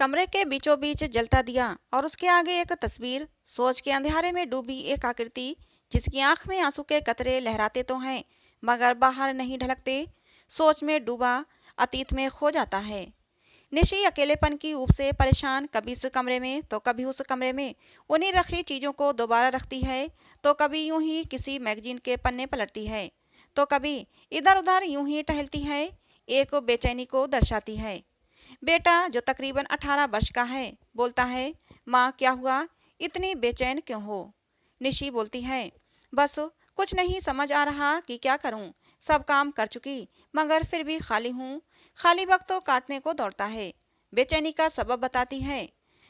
कमरे के बीचों बीच जलता दिया और उसके आगे एक तस्वीर, सोच के अंधेरे में डूबी एक आकृति जिसकी आंख में आंसू के कतरे लहराते तो हैं मगर बाहर नहीं ढलकते। सोच में डूबा अतीत में खो जाता है। निशी अकेलेपन की ऊब से परेशान कभी इस कमरे में तो कभी उस कमरे में उन्हीं रखी चीज़ों को दोबारा रखती है, तो कभी यूं ही किसी मैगजीन के पन्ने पलटती है, तो कभी इधर उधर यूं ही टहलती है। एक बेचैनी को दर्शाती है। बेटा जो तकरीबन 18 वर्ष का है बोलता है, माँ क्या हुआ, इतनी बेचैन क्यों हो। निशी बोलती है, बस कुछ नहीं समझ आ रहा कि क्या करूं, सब काम कर चुकी मगर फिर भी खाली हूँ। खाली वक्त तो काटने को दौड़ता है। बेचैनी का सबब बताती है।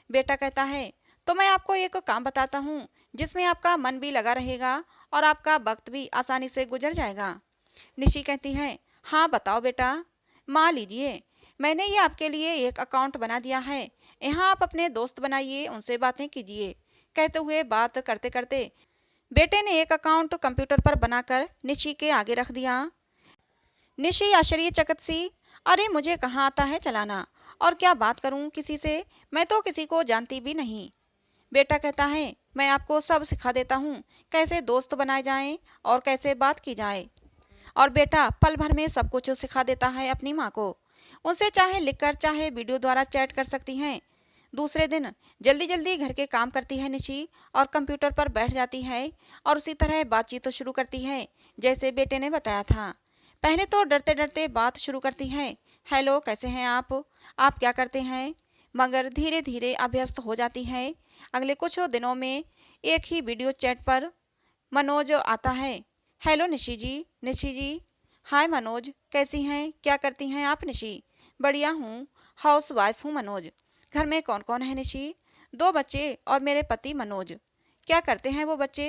बेटा कहता है, तो मैं आपको एक काम बताता हूँ जिसमें आपका मन भी लगा रहेगा और आपका वक्त भी आसानी से गुजर जाएगा। निशी कहती है, हाँ बताओ बेटा। माँ लीजिए, मैंने ये आपके लिए एक अकाउंट बना दिया है, यहाँ आप अपने दोस्त बनाइए, उनसे बातें कीजिए। कहते हुए बात करते करते बेटे ने एक अकाउंट कंप्यूटर पर बनाकर निशी के आगे रख दिया। निशी आश्चर्यचकित सी, अरे मुझे कहाँ आता है चलाना, और क्या बात करूँ किसी से, मैं तो किसी को जानती भी नहीं। बेटा कहता है, मैं आपको सब सिखा देता हूँ, कैसे दोस्त बनाए जाएं और कैसे बात की जाए। और बेटा पल भर में सब कुछ सिखा देता है अपनी माँ को। उनसे चाहे लिखकर चाहे वीडियो द्वारा चैट कर सकती हैं। दूसरे दिन जल्दी जल्दी घर के काम करती है निशी और कंप्यूटर पर बैठ जाती है और उसी तरह बातचीत शुरू करती है जैसे बेटे ने बताया था। पहले तो डरते डरते बात शुरू करती है, हेलो कैसे हैं आप क्या करते हैं, मगर धीरे धीरे अभ्यस्त हो जाती है। अगले कुछ दिनों में एक ही वीडियो चैट पर मनोज आता है, हेलो निशी जी। हाय मनोज, कैसी हैं, क्या करती हैं आप निशी। बढ़िया हूँ, हाउस वाइफ हूँ मनोज। घर में कौन कौन है निशी। 2 बच्चे और मेरे पति मनोज। क्या करते हैं वो बच्चे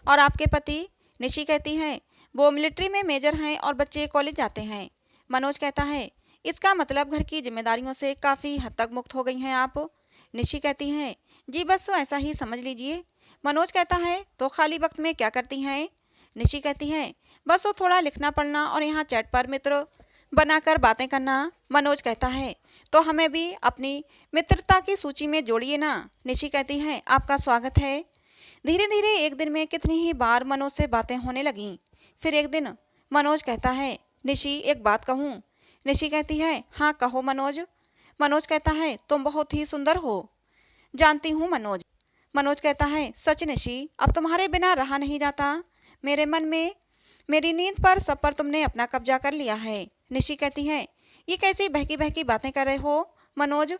और आपके पति। निशी कहती है, वो मिलिट्री में मेजर हैं और बच्चे कॉलेज जाते हैं। मनोज कहता है, इसका मतलब घर की जिम्मेदारियों से काफ़ी हद तक मुक्त हो गई हैं आप। निशी कहती हैं, जी बस ऐसा ही समझ लीजिए। मनोज कहता है, तो खाली वक्त में क्या करती हैं। निशी कहती है, बस वो थोड़ा लिखना पढ़ना और यहाँ चैट पर मित्र बनाकर बातें करना। मनोज कहता है, तो हमें भी अपनी मित्रता की सूची में जोड़िए ना। निशी कहती है, आपका स्वागत है। धीरे धीरे एक दिन में कितनी ही बार मनोज से बातें होने लगीं। फिर एक दिन मनोज कहता है, निशी एक बात कहूँ। निशी कहती है, हाँ कहो मनोज। मनोज कहता है, तुम बहुत ही सुंदर हो। जानती हूँ मनोज। मनोज कहता है, सच निशी, अब तुम्हारे बिना रहा नहीं जाता। मेरे मन में, मेरी नींद पर, सब पर तुमने अपना कब्जा कर लिया है। निशी कहती है, ये कैसी बहकी बहकी बातें कर रहे हो मनोज।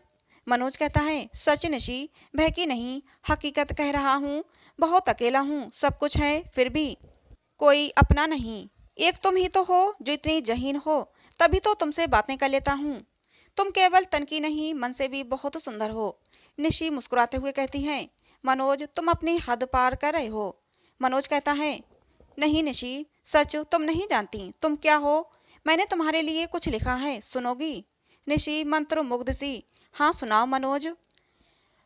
मनोज कहता है, सच निशी, बहकी नहीं, हकीकत कह रहा हूँ। बहुत अकेला हूँ, सब कुछ है फिर भी कोई अपना नहीं। एक तुम ही तो हो जो इतनी जहीन हो, तभी तो तुमसे बातें कर लेता हूँ। तुम केवल तन की नहीं मन से भी बहुत सुंदर हो। निशी मुस्कुराते हुए कहती है, मनोज तुम अपनी हद पार कर रहे हो। मनोज कहता है, नहीं निशी, सच तुम नहीं जानती तुम क्या हो। मैंने तुम्हारे लिए कुछ लिखा है, सुनोगी। निशी मंत्र मुग्ध सी, हाँ सुनाओ मनोज।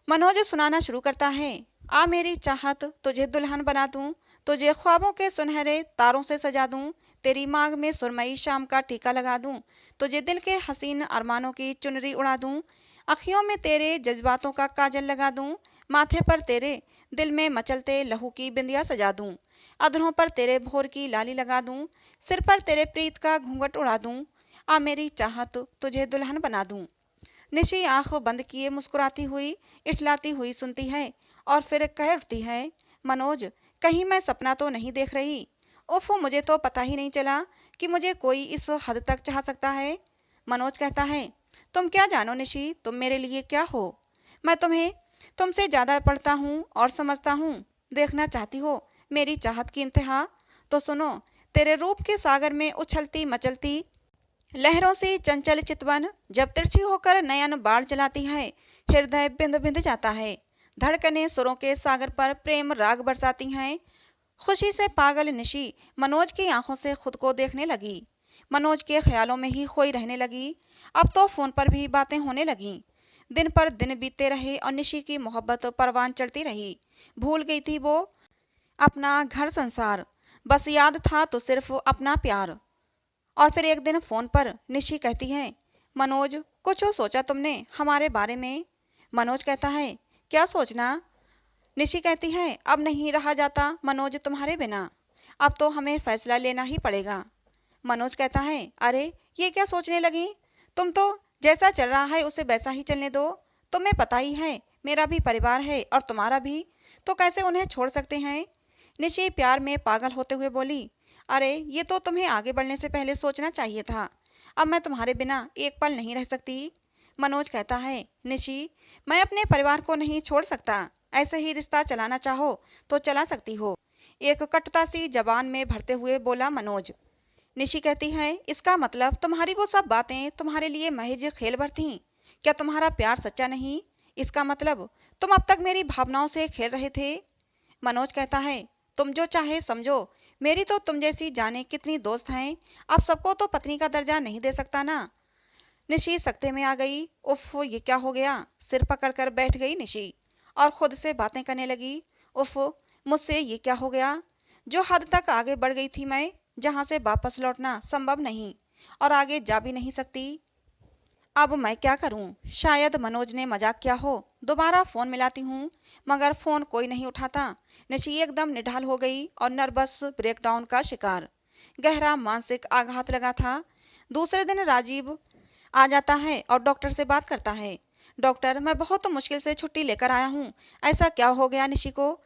मनोज सुनाना शुरू करता है, आ मेरी चाहत तुझे दुल्हन बना दूं, तुझे ख्वाबों के सुनहरे तारों से सजा दूं, तेरी मांग में सुरमई शाम का टीका लगा दूं, तुझे दिल के हसीन अरमानों की चुनरी उड़ा दूं, अखियों में तेरे जज्बातों का काजल लगा दूं, माथे पर तेरे दिल में मचलते लहू की बिंदिया सजा दूं, अधरों पर तेरे भोर की लाली लगा दूं, सिर पर तेरे प्रीत का घूंघट उड़ा दूं, आ मेरी चाहत तुझे दुल्हन बना दूं। निशी आंख बंद किए मुस्कुराती हुई इठलाती हुई सुनती है और फिर कह उठती है, मनोज कहीं मैं सपना तो नहीं देख रही। उफ, मुझे तो पता ही नहीं चला कि मुझे कोई इस हद तक चाह सकता है। मनोज कहता है, तुम क्या जानो निशी, तुम मेरे लिए क्या हो। मैं तुम्हें तुमसे ज़्यादा पढ़ता हूँ और समझता हूँ। देखना चाहती हो मेरी चाहत की इंतहा, तो सुनो। तेरे रूप के सागर में उछलती मचलती लहरों से चंचल चितवन जब तिरछी होकर नयन बाढ़ चलाती है, हृदय बिंद बिंद जाता है। धड़कने सुरों के सागर पर प्रेम राग बरसाती हैं। खुशी से पागल निशी मनोज की आंखों से खुद को देखने लगी। मनोज के ख्यालों में ही खोई रहने लगी। अब तो फोन पर भी बातें होने लगीं। दिन पर दिन बीतते रहे और निशी की मोहब्बत परवान चढ़ती रही। भूल गई थी वो अपना घर संसार, बस याद था तो सिर्फ अपना प्यार। और फिर एक दिन फोन पर निशी कहती है, मनोज, कुछ सोचा तुमने हमारे बारे में? मनोज कहता है, क्या सोचना? निशी कहती है, अब नहीं रहा जाता मनोज तुम्हारे बिना। अब तो हमें फैसला लेना ही पड़ेगा। मनोज कहता है, अरे ये क्या सोचने लगी? तुम तो जैसा चल रहा है उसे वैसा ही चलने दो। तुम्हें पता ही है मेरा भी परिवार है और तुम्हारा भी, तो कैसे उन्हें छोड़ सकते हैं? निशी प्यार में पागल होते हुए बोली, अरे ये तो तुम्हें आगे बढ़ने से पहले सोचना चाहिए था। अब मैं तुम्हारे बिना एक पल नहीं रह सकती। मनोज कहता है, निशी, मैं अपने परिवार को नहीं छोड़ सकता। ऐसे ही रिश्ता चलाना चाहो तो चला सकती हो, एक कटुता सी जबान में भरते हुए बोला मनोज। निशी कहती है, इसका मतलब तुम्हारी वो सब बातें तुम्हारे लिए महज खेल भर थीं? क्या तुम्हारा प्यार सच्चा नहीं? इसका मतलब तुम अब तक मेरी भावनाओं से खेल रहे थे? मनोज कहता है, तुम जो चाहे समझो, मेरी तो तुम जैसी जाने कितनी दोस्त हैं। अब सबको तो पत्नी का दर्जा नहीं दे सकता ना। निशी सख्ते में आ गई। उफ, ये क्या हो गया? सिर पकड़कर बैठ गई निशी और खुद से बातें करने लगी। उफ, मुझसे ये क्या हो गया? जो हद तक आगे बढ़ गई थी मैं, जहाँ से वापस लौटना संभव नहीं और आगे जा भी नहीं सकती। अब मैं क्या करूं? शायद मनोज ने मजाक किया हो। दोबारा फोन मिलाती हूँ, मगर फोन कोई नहीं उठाता। निशी एकदम निढाल हो गई और नर्वस ब्रेकडाउन का शिकार। गहरा मानसिक आघात लगा था। दूसरे दिन राजीव आ जाता है और डॉक्टर से बात करता है। डॉक्टर, मैं बहुत मुश्किल से छुट्टी लेकर आया हूँ। ऐसा क्या हो गया निशी को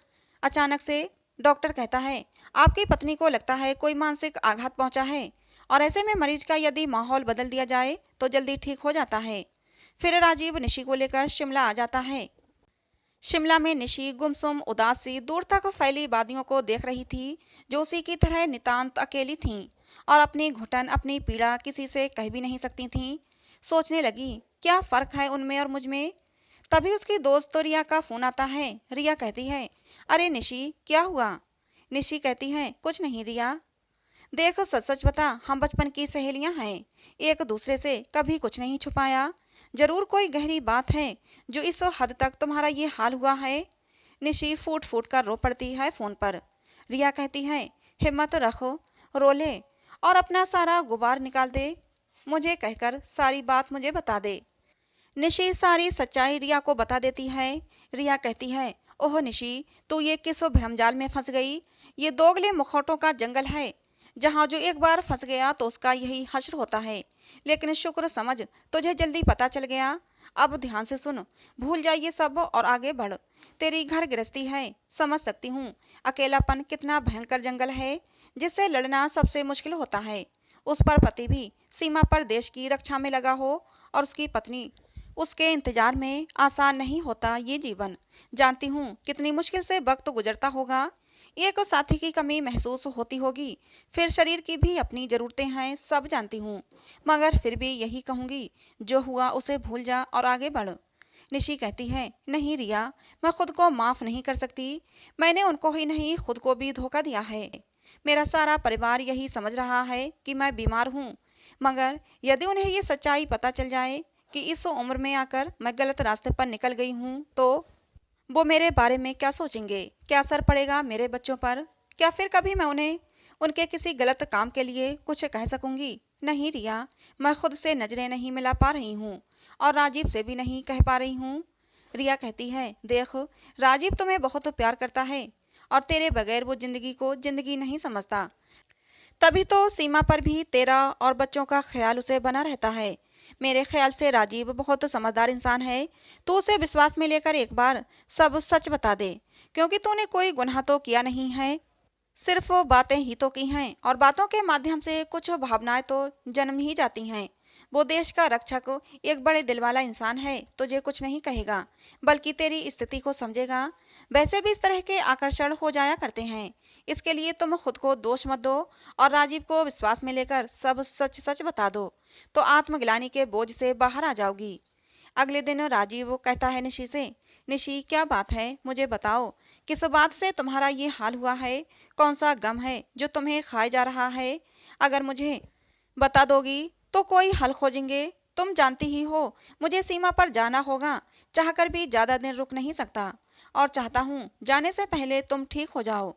अचानक से? डॉक्टर कहता है, आपकी पत्नी को लगता है कोई मानसिक आघात पहुंचा है और ऐसे में मरीज का यदि माहौल बदल दिया जाए तो जल्दी ठीक हो जाता है। फिर राजीव निशी को लेकर शिमला आ जाता है। शिमला में निशी गुमसुम उदास सी दूर तक फैली वादियों को देख रही थी, जो उसी की तरह नितांत अकेली थीं और अपनी घुटन, अपनी पीड़ा किसी से कह भी नहीं सकती थीं। सोचने लगी, क्या फ़र्क है उनमें और मुझ में? तभी उसकी दोस्त रिया का फ़ोन आता है। रिया कहती है, अरे निशी, क्या हुआ? निशी कहती है, कुछ नहीं रिया। देख, सच सच बता, हम बचपन की सहेलियां हैं, एक दूसरे से कभी कुछ नहीं छुपाया। जरूर कोई गहरी बात है जो इस हद तक तुम्हारा ये हाल हुआ है। निशी फूट फूट कर रो पड़ती है फ़ोन पर। रिया कहती है, हिम्मत रखो, रो ले और अपना सारा गुबार निकाल दे। मुझे कहकर सारी बात मुझे बता दे। निशी सारी सच्चाई रिया को बता देती है। रिया कहती है, ओह निशी, तू ये किस भ्रमजाल में फंस गई? ये दोगले मुखौटों का जंगल है, जहाँ जो एक बार फंस गया तो उसका यही हश्र होता है। लेकिन शुक्र समझ, तुझे जल्दी पता चल गया। अब ध्यान से सुन, भूल जा ये सब और आगे बढ़। तेरी घर गृहस्थी है, समझ सकती हूँ। अकेलापन कितना भयंकर जंगल है, जिससे लड़ना सबसे मुश्किल होता है। उस पर पति भी सीमा पर देश की रक्षा में लगा हो और उसकी पत्नी उसके इंतजार में। आसान नहीं होता ये जीवन। जानती हूँ कितनी मुश्किल से वक्त गुजरता होगा। एक साथी की कमी महसूस होती होगी, फिर शरीर की भी अपनी ज़रूरतें हैं, सब जानती हूँ। मगर फिर भी यही कहूँगी, जो हुआ उसे भूल जा और आगे बढ़। निशी कहती है, नहीं रिया, मैं खुद को माफ़ नहीं कर सकती। मैंने उनको ही नहीं, खुद को भी धोखा दिया है। मेरा सारा परिवार यही समझ रहा है कि मैं बीमार हूँ, मगर यदि उन्हें ये सच्चाई पता चल जाए कि इस उम्र में आकर मैं गलत रास्ते पर निकल गई हूँ, तो वो मेरे बारे में क्या सोचेंगे? क्या असर पड़ेगा मेरे बच्चों पर? क्या फिर कभी मैं उन्हें उनके किसी गलत काम के लिए कुछ कह सकूंगी? नहीं रिया, मैं खुद से नजरें नहीं मिला पा रही हूँ और राजीव से भी नहीं कह पा रही हूँ। रिया कहती है, देख, राजीव तुम्हें बहुत प्यार करता है और तेरे बगैर वो जिंदगी को जिंदगी नहीं समझता। तभी तो सीमा पर भी तेरा और बच्चों का ख्याल उसे बना रहता है। मेरे ख्याल से राजीव बहुत समझदार इंसान है। तू उसे विश्वास में लेकर एक बार सब सच बता दे, क्योंकि तूने कोई गुनाह तो किया नहीं है, सिर्फ वो बातें ही तो की हैं और बातों के माध्यम से कुछ भावनाएं तो जन्म ही जाती हैं। वो देश का रक्षक, एक बड़े दिल वाला इंसान है, तुझे कुछ नहीं कहेगा, बल्कि तेरी स्थिति को समझेगा। वैसे भी इस तरह के आकर्षण हो जाया करते हैं। इसके लिए तुम खुद को दोष मत दो और राजीव को विश्वास में लेकर सब सच सच बता दो, तो आत्मग्लानि के बोझ से बाहर आ जाओगी। अगले दिन राजीव कहता है निशी से, निशी, क्या बात है, मुझे बताओ, किस बात से तुम्हारा ये हाल हुआ है? कौन सा गम है जो तुम्हें खाए जा रहा है? अगर मुझे बता दोगी तो कोई हल खोजेंगे। तुम जानती ही हो, मुझे सीमा पर जाना होगा। चाहकर भी ज़्यादा दिन रुक नहीं सकता और चाहता हूँ जाने से पहले तुम ठीक हो जाओ।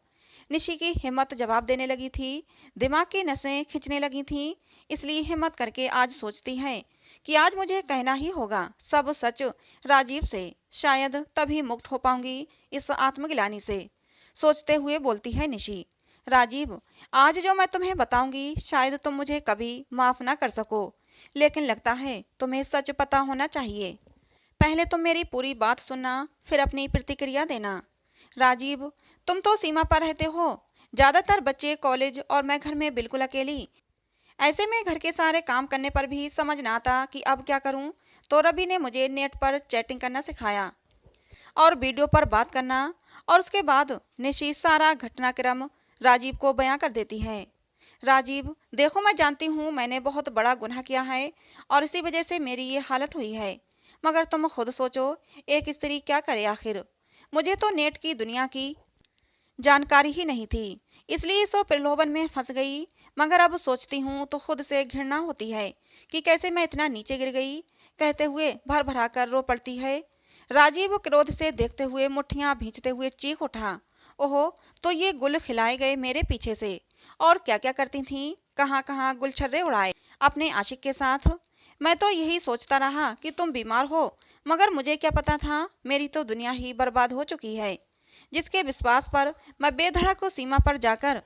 निशी की हिम्मत जवाब देने लगी थी, दिमाग की नसें खिंचने लगी थीं, इसलिए हिम्मत करके आज सोचती है कि आज मुझे कहना ही होगा सब सच राजीव से, शायद तभी मुक्त हो पाऊंगी इस आत्मग्लानि से। सोचते हुए बोलती है निशी, राजीव, आज जो मैं तुम्हें बताऊंगी शायद तुम मुझे कभी माफ ना कर सको, लेकिन लगता है तुम्हें सच पता होना चाहिए। पहले तुम मेरी पूरी बात सुनना, फिर अपनी प्रतिक्रिया देना। राजीव, तुम तो सीमा पर रहते हो, ज्यादातर बच्चे कॉलेज और मैं घर में बिल्कुल अकेली। ऐसे में घर के सारे काम करने पर भी समझ ना आता कि अब क्या करूं, तो रवि ने मुझे नेट पर चैटिंग करना सिखाया और वीडियो पर बात करना, और उसके बाद निशी सारा घटनाक्रम राजीव को बयां कर देती है। राजीव, देखो मैं जानती हूँ मैंने बहुत बड़ा गुनाह किया है और इसी वजह से मेरी ये हालत हुई है, मगर तुम खुद सोचो, एक स्त्री क्या करे आखिर। मुझे तो नेट की दुनिया की जानकारी ही नहीं थी, इसलिए इस प्रलोभन में फंस गई, मगर अब सोचती हूँ तो खुद से घृणा होती है कि कैसे मैं इतना नीचे गिर गई। कहते हुए भर भरा कर रो पड़ती है। राजीव क्रोध से देखते हुए मुट्ठियां भींचते हुए चीख उठा, ओहो, तो ये गुल खिलाए गए मेरे पीछे से, और क्या क्या करती थीं, कहाँ कहाँ गुलछर्रे उड़ाए अपने आशिक के साथ। मैं तो यही सोचता रहा कि तुम बीमार हो, मगर मुझे क्या पता था मेरी तो दुनिया ही बर्बाद हो चुकी है। जिसके विश्वास पर मैं बेधड़क सीमा पर जाकर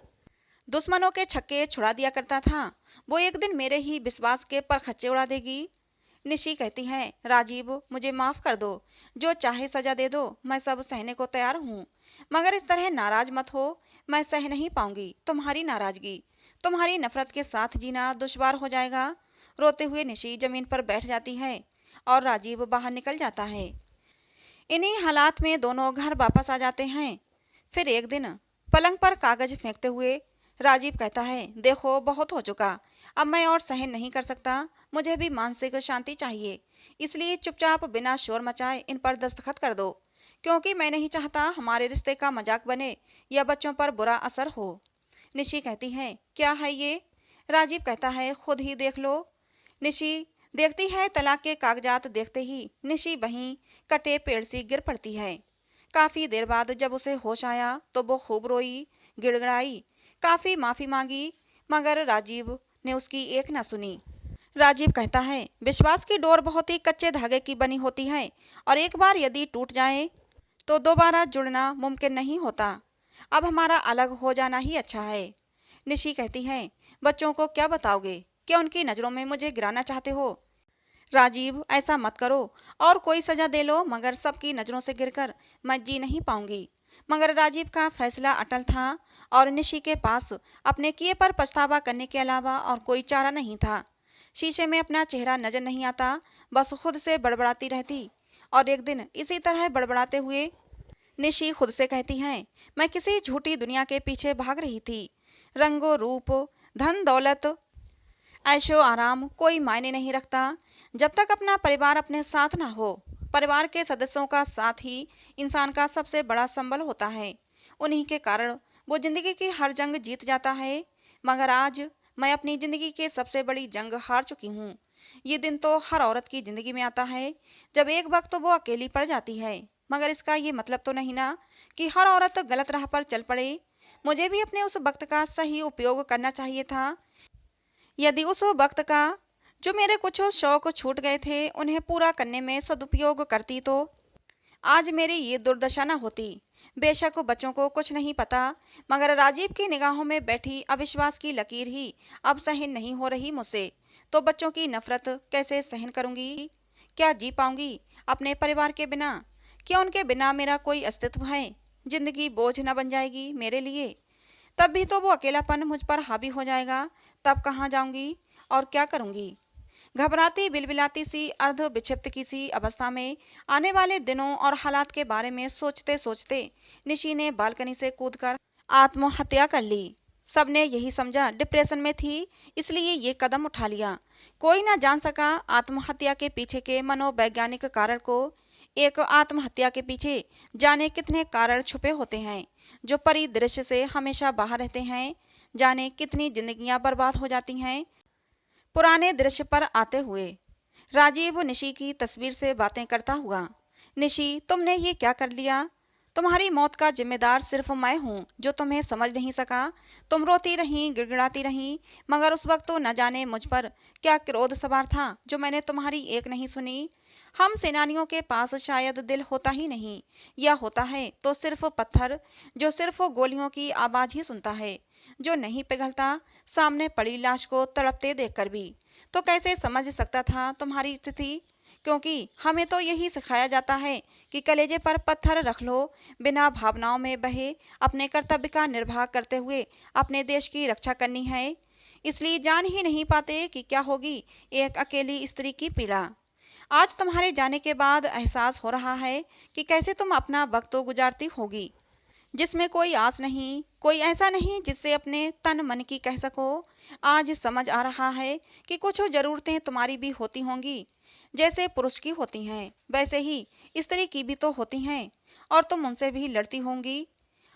दुश्मनों के छक्के छुड़ा दिया करता था, वो एक दिन मेरे ही विश्वास के परखच्चे उड़ा देगी। निशी कहती है, राजीव, मुझे माफ कर दो, जो चाहे सजा दे दो, मैं सब सहने को तैयार हूँ, मगर इस तरह नाराज मत हो, मैं सह नहीं पाऊंगी तुम्हारी नाराजगी, तुम्हारी नफरत के साथ जीना दुश्वार हो जाएगा। रोते हुए निशी जमीन पर बैठ जाती है और राजीव बाहर निकल जाता है। इन्हीं हालात में दोनों घर वापस आ जाते हैं। फिर एक दिन पलंग पर कागज फेंकते हुए राजीव कहता है, देखो बहुत हो चुका, अब मैं और सहन नहीं कर सकता, मुझे भी मानसिक शांति चाहिए, इसलिए चुपचाप बिना शोर मचाए इन पर दस्तखत कर दो, क्योंकि मैं नहीं चाहता हमारे रिश्ते का मजाक बने या बच्चों पर बुरा असर हो। निशी कहती है, क्या है ये? राजीव कहता है, खुद ही देख लो। निशी देखती है, तलाक के कागजात देखते ही निशी वहीं कटे पेड़ से गिर पड़ती है। काफी देर बाद जब उसे होश आया तो वो खूब रोई, गिड़गिड़ाई, काफी माफी मांगी, मगर राजीव ने उसकी एक न सुनी। राजीव कहता है, विश्वास की डोर बहुत ही कच्चे धागे की बनी होती है और एक बार यदि टूट जाए तो दोबारा जुड़ना मुमकिन नहीं होता। अब हमारा अलग हो जाना ही अच्छा है। निशी कहती है, बच्चों को क्या बताओगे? क्या उनकी नज़रों में मुझे गिराना चाहते हो? राजीव, ऐसा मत करो, और कोई सजा दे लो, मगर सबकी नज़रों से गिरकर मैं जी नहीं पाऊंगी। मगर राजीव का फैसला अटल था और निशी के पास अपने किए पर पछतावा करने के अलावा और कोई चारा नहीं था। शीशे में अपना चेहरा नजर नहीं आता, बस खुद से बड़बड़ाती रहती। और एक दिन इसी तरह बड़बड़ाते हुए निशी खुद से कहती है, मैं किसी झूठी दुनिया के पीछे भाग रही थी। रंगो रूप, धन दौलत, ऐशो आराम कोई मायने नहीं रखता, जब तक अपना परिवार अपने साथ ना हो। परिवार के सदस्यों का साथ ही इंसान का सबसे बड़ा संबल होता है, उन्हीं के कारण वो जिंदगी की हर जंग जीत जाता है। मगर आज मैं अपनी जिंदगी की सबसे बड़ी जंग हार चुकी हूँ। ये दिन तो हर औरत की जिंदगी में आता है जब एक वक्त तो वो अकेली पड़ जाती है, मगर इसका ये मतलब तो नहीं ना कि हर औरत गलत राह पर चल पड़े। मुझे भी अपने उस वक्त का सही उपयोग करना चाहिए था। यदि उस वक्त का जो मेरे कुछ शौक छूट गए थे उन्हें पूरा करने में सदुपयोग करती तो आज मेरी ये दुर्दशा न होती। बेशक बच्चों को कुछ नहीं पता, मगर राजीव की निगाहों में बैठी अविश्वास की लकीर ही अब सहन नहीं हो रही मुझसे। तो बच्चों की नफरत कैसे सहन करूंगी? क्या जी पाऊंगी अपने परिवार के बिना? क्या उनके बिना मेरा कोई अस्तित्व है? जिंदगी बोझ न बन जाएगी मेरे लिए? तब भी तो वो अकेलापन मुझ पर हावी हो जाएगा। तब कहाँ जाऊंगी और क्या करूंगी? घबराती बिलबिलाती सी अर्ध विक्षिप्त की सी अवस्था में आने वाले दिनों और हालात के बारे में सोचते सोचते निशी ने बालकनी से कूदकर आत्महत्या कर ली। सबने यही समझा डिप्रेशन में थी, इसलिए ये कदम उठा लिया। कोई ना जान सका आत्महत्या के पीछे के मनोवैज्ञानिक कारण को। एक आत्महत्या के पीछे जाने कितने कारण छुपे होते हैं जो परिदृश्य से हमेशा बाहर रहते हैं। जाने कितनी जिंदगियां बर्बाद हो जाती हैं पुराने दृश्य पर आते हुए। राजीव निशी की तस्वीर से बातें करता हुआ, निशी, तुमने ये क्या कर लिया? तुम्हारी मौत का जिम्मेदार सिर्फ मैं हूँ जो तुम्हें समझ नहीं सका। तुम रोती रहीं, गिड़गिड़ाती रहीं, मगर उस वक्त तो न जाने मुझ पर क्या क्रोध सवार था जो मैंने तुम्हारी एक नहीं सुनी। हम सेनानियों के पास शायद दिल होता ही नहीं, या होता है तो सिर्फ पत्थर जो सिर्फ गोलियों की आवाज ही सुनता है, जो नहीं पिघलता सामने पड़ी लाश को तड़पते देखकर भी। तो कैसे समझ सकता था तुम्हारी स्थिति, क्योंकि हमें तो यही सिखाया जाता है कि कलेजे पर पत्थर रख लो, बिना भावनाओं में बहे अपने कर्तव्य का निर्वाह करते हुए अपने देश की रक्षा करनी है। इसलिए जान ही नहीं पाते कि क्या होगी एक अकेली स्त्री की पीड़ा। आज तुम्हारे जाने के बाद एहसास हो रहा है कि कैसे तुम अपना वक्त तो गुजारती होगी, जिसमें कोई आस नहीं, कोई ऐसा नहीं जिससे अपने तन मन की कह सको। आज समझ आ रहा है कि कुछ ज़रूरतें तुम्हारी भी होती होंगी, जैसे पुरुष की होती हैं वैसे ही स्त्री की भी तो होती हैं, और तुम उनसे भी लड़ती होंगी।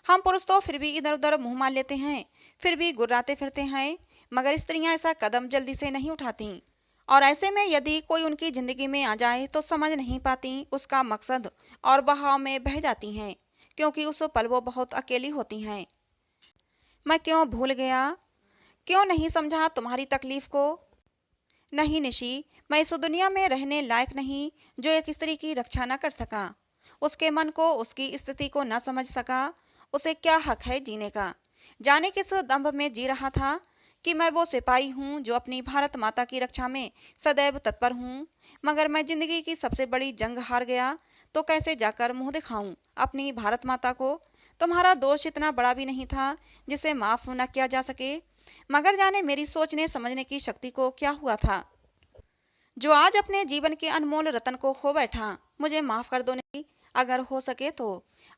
हम पुरुष तो फिर भी इधर उधर मुंह मार लेते हैं, फिर भी गुर्राते फिरते हैं, मगर स्त्रियां ऐसा कदम जल्दी से नहीं उठाती। और ऐसे में यदि कोई उनकी जिंदगी में आ जाए तो समझ नहीं पाती उसका मकसद, और बहाव में बह जाती हैं, क्योंकि उस पल वो बहुत अकेली होती हैं। मैं क्यों भूल गया, क्यों नहीं समझा तुम्हारी तकलीफ को। नहीं निशी, मैं इस दुनिया में रहने लायक नहीं जो एक स्त्री की रक्षा न कर सका, उसके मन को, उसकी स्थिति को न समझ सका। उसे क्या हक है जीने का। जाने किस दंभ में जी रहा था कि मैं वो सिपाही हूँ जो अपनी भारत माता की रक्षा में सदैव तत्पर हूँ, मगर मैं जिंदगी की सबसे बड़ी जंग हार गया तो कैसे जाकर मुंह दिखाऊं अपनी भारत माता को। तुम्हारा दोष इतना बड़ा भी नहीं था जिसे माफ न किया जा सके, मगर जाने मेरी सोचने समझने की शक्ति को क्या हुआ था जो आज अपने जीवन के अनमोल रतन को खो बैठा। मुझे माफ कर दो नहीं, अगर हो सके तो।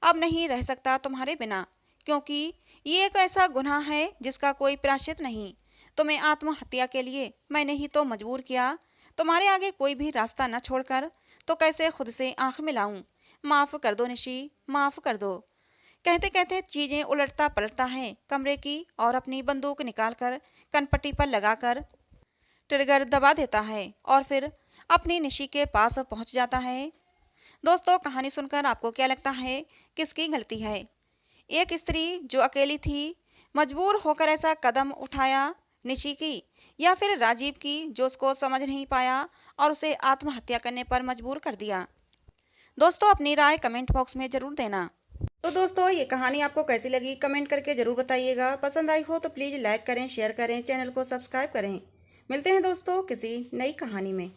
अब नहीं रह सकता तुम्हारे बिना, क्योंकि ये एक ऐसा गुनाह है जिसका कोई प्रायश्चित नहीं। तुम्हें आत्महत्या के लिए मैंने ही तो मजबूर किया, तुम्हारे आगे कोई भी रास्ता न छोड़कर तो कैसे खुद से आंख मिलाऊं। माफ कर दो निशी, माफ कर दो। कहते कहते चीजें उलटता पलटता है कमरे की, और अपनी बंदूक निकालकर कनपट्टी पर लगाकर ट्रिगर दबा देता है और फिर अपनी निशी के पास पहुंच जाता है। दोस्तों, कहानी सुनकर आपको क्या लगता है, किसकी गलती है? एक स्त्री जो अकेली थी, मजबूर होकर ऐसा कदम उठाया, निशी की, या फिर राजीव की जो उसको समझ नहीं पाया और उसे आत्महत्या करने पर मजबूर कर दिया? दोस्तों, अपनी राय कमेंट बॉक्स में ज़रूर देना। तो दोस्तों, ये कहानी आपको कैसी लगी कमेंट करके ज़रूर बताइएगा। पसंद आई हो तो प्लीज़ लाइक करें, शेयर करें, चैनल को सब्सक्राइब करें। मिलते हैं दोस्तों किसी नई कहानी में।